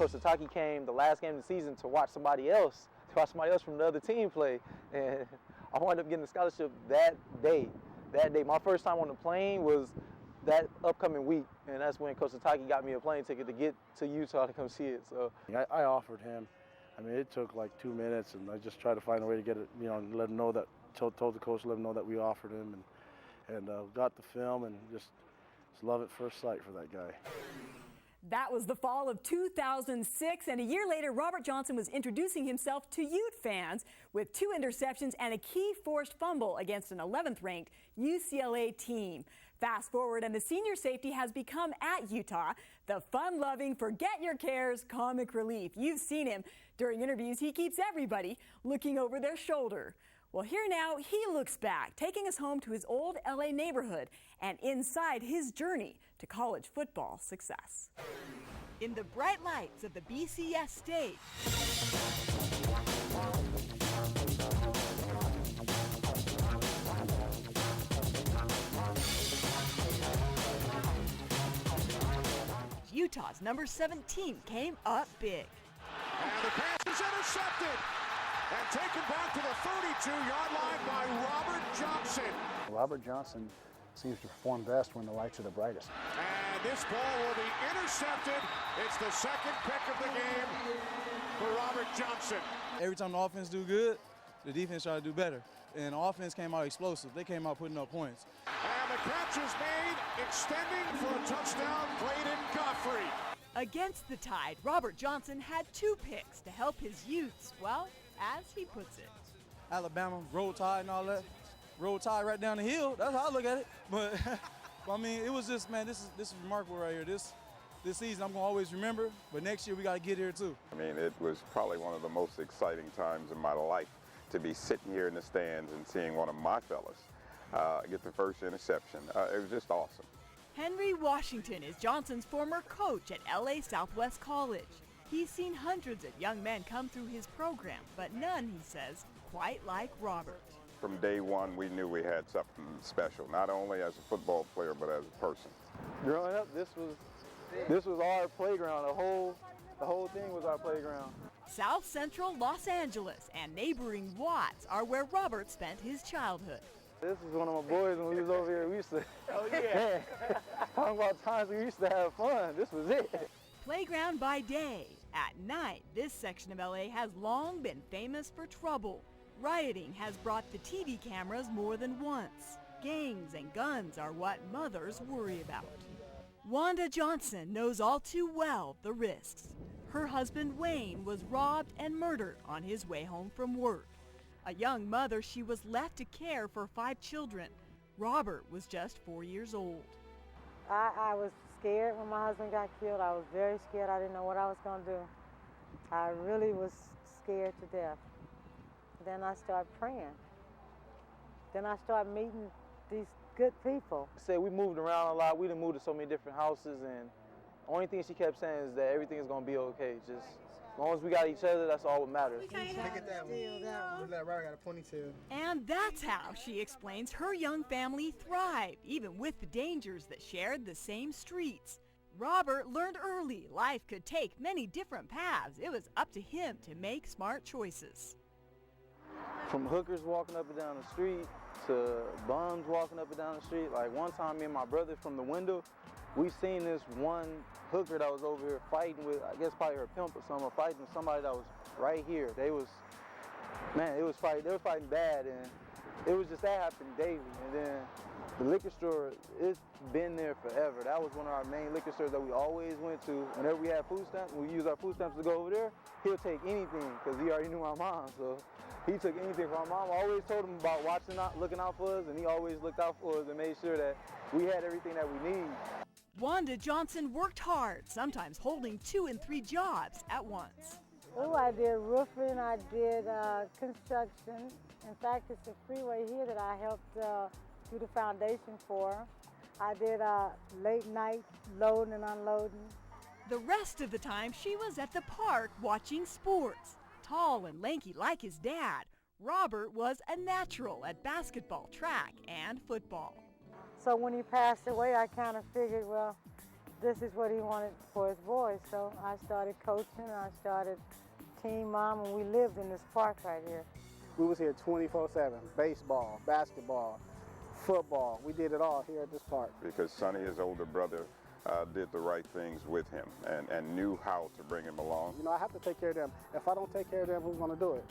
Coach Sataki came the last game of the season to watch somebody else from the other team play, and I wound up getting the scholarship that day. My first time on the plane was that upcoming week, and that's when Coach Sataki got me a plane ticket to get to Utah to come see it. So I offered him. I mean, it took like 2 minutes, and I just tried to find a way to get it, you know, and let him know that, told the coach, let him know that we offered him, and got the film, and just love at first sight for that guy. That was the fall of 2006, and a year later, Robert Johnson was introducing himself to Ute fans with 2 interceptions and a key forced fumble against an 11th-ranked UCLA team. Fast forward, and the senior safety has become, at Utah, the fun-loving, forget-your-cares comic relief. You've seen him. During interviews, he keeps everybody looking over their shoulder. Well, here now, he looks back, taking us home to his old LA neighborhood and inside his journey to college football success. In the bright lights of the BCS stage, Utah's number 17 came up big. And the pass is intercepted and taken back to the 32-yard line by Robert Johnson. Robert Johnson seems to perform best when the lights are the brightest. And this ball will be intercepted. It's the second pick of the game for Robert Johnson. Every time the offense do good, the defense try to do better. And the offense came out explosive. They came out putting up points. And the catch is made, extending for a touchdown, Clayton Godfrey. Against the Tide, Robert Johnson had 2 picks to help his Utes, well, as he puts it. Alabama, roll tide and all that. Roll tide right down the hill. That's how I look at it. But I mean, it was just, man, this is remarkable right here. This season I'm gonna always remember, but next year we gotta get here too. I mean, it was probably one of the most exciting times in my life to be sitting here in the stands and seeing one of my fellas get the first interception. It was just awesome. Henry Washington is Johnson's former coach at LA Southwest College. He's seen hundreds of young men come through his program, but none, he says, quite like Robert. From day one, we knew we had something special, not only as a football player, but as a person. growing up, this was our playground. The whole thing was our playground. South Central Los Angeles and neighboring Watts are where Robert spent his childhood. This was one of my boys when we was over here. We used to, Oh yeah. talking about times we used to have fun. This was it. Playground by day. At night, this section of LA has long been famous for trouble. Rioting has brought the TV cameras more than once. Gangs and guns are what mothers worry about. Wanda Johnson knows all too well the risks. Her husband Wayne was robbed and murdered on his way home from work. A young mother, she was left to care for 5 children. Robert was just 4 years old. I was scared when my husband got killed. I was very scared. I didn't know what I was going to do. I really was scared to death. Then I started praying. Then I started meeting these good people. Say we moved around a lot. We done moved to so many different houses, and the only thing she kept saying is that everything is going to be okay. Just as long as we got each other, that's all that matters. Look at that one. That Robert got a ponytail. And that's how, she explains, her young family thrived, even with the dangers that shared the same streets. Robert learned early life could take many different paths. It was up to him to make smart choices. From hookers walking up and down the street to bums walking up and down the street. Like one time, me and my brother from the window, we seen this one hooker that was over here fighting with, I guess probably her pimp or something, fighting somebody that was right here. They were fighting bad, and it was just that happened daily. And then the liquor store, it's been there forever. That was one of our main liquor stores that we always went to. Whenever we had food stamps, we used our food stamps to go over there, he'll take anything because he already knew my mom. So he took anything from my mom. I always told him about looking out for us, and he always looked out for us and made sure that we had everything that we need. Wanda Johnson worked hard, sometimes holding 2 and 3 jobs at once. Oh, I did roofing, I did construction. In fact, it's a freeway here that I helped do the foundation for. I did late night loading and unloading. The rest of the time, she was at the park watching sports. Tall and lanky like his dad, Robert was a natural at basketball, track, and football. So when he passed away, I kind of figured, well, this is what he wanted for his boys. So I started coaching, I started team mom, and we lived in this park right here. We was here 24/7, baseball, basketball, football. We did it all here at this park. Because Sonny, his older brother, did the right things with him and knew how to bring him along. You know, I have to take care of them. If I don't take care of them, who's going to do it?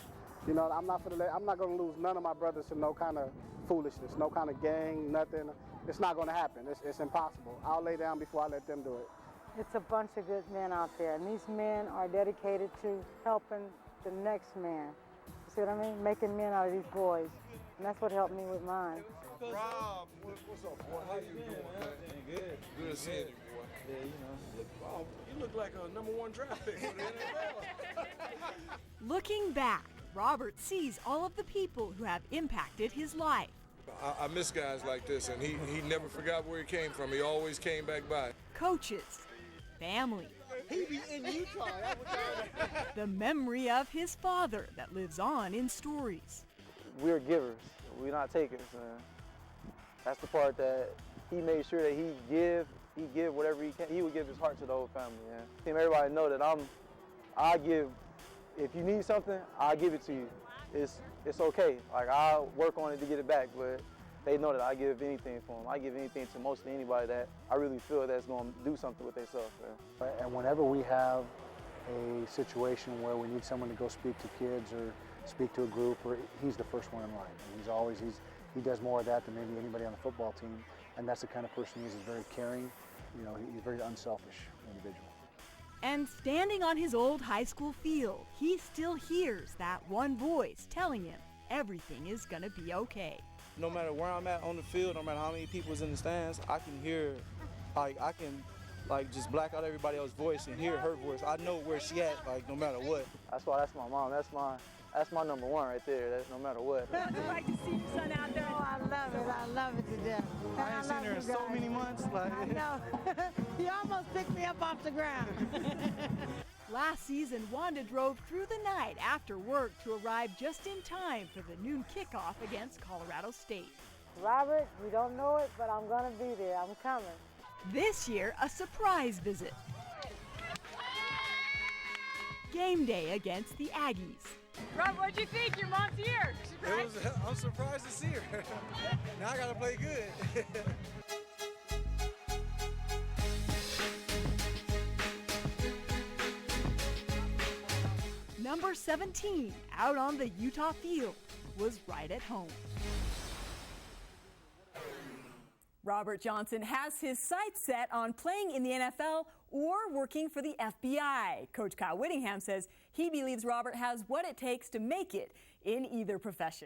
You know, I'm not going to lose none of my brothers to no kind of foolishness, no kind of gang, nothing. It's not going to happen. It's impossible. I'll lay down before I let them do it. It's a bunch of good men out there, and these men are dedicated to helping the next man. You see what I mean? Making men out of these boys. And that's what helped me with mine. Rob, what's up, boy? How you doing, man? Good. Good seeing you, boy. Yeah, you know. Wow, you look like a #1 draft pick for the NFL. Looking back, Robert sees all of the people who have impacted his life. I miss guys like this, and he never forgot where he came from. He always came back by. Coaches, family, He be in Utah. the memory of his father that lives on in stories. We're givers, we're not takers. That's the part that he made sure that he give whatever he can. He would give his heart to the whole family. Yeah. Everybody know that I give. If you need something, I'll give it to you. It's okay. Like, I'll work on it to get it back, but they know that I give anything for them. I give anything to mostly anybody that I really feel that's going to do something with themselves. And whenever we have a situation where we need someone to go speak to kids or speak to a group, or he's the first one in line. And he does more of that than maybe anybody on the football team. And that's the kind of person he is. He's very caring. You know, he's a very unselfish individual. And standing on his old high school field, he still hears that one voice telling him everything is going to be okay. No matter where I'm at on the field, no matter how many people's in the stands, I can hear, I can just black out everybody else's voice and hear her voice. I know where she at, no matter what. That's why that's my mom. That's my #1 right there. That's no matter what. I'd like to see your son out there. Oh, I love it. I love it to death. I ain't seen her in so many months. I know. You almost picked me up off the ground. Last season, Wanda drove through the night after work to arrive just in time for the noon kickoff against Colorado State. Robert, you don't know it, but I'm going to be there. I'm coming. This year, a surprise visit. Game day against the Aggies. Rob, what'd you think? Your mom's here. I'm surprised to see her. Now I gotta play good. Number 17, out on the Utah field, was right at home. Robert Johnson has his sights set on playing in the NFL or working for the FBI. Coach Kyle Whittingham says he believes Robert has what it takes to make it in either profession.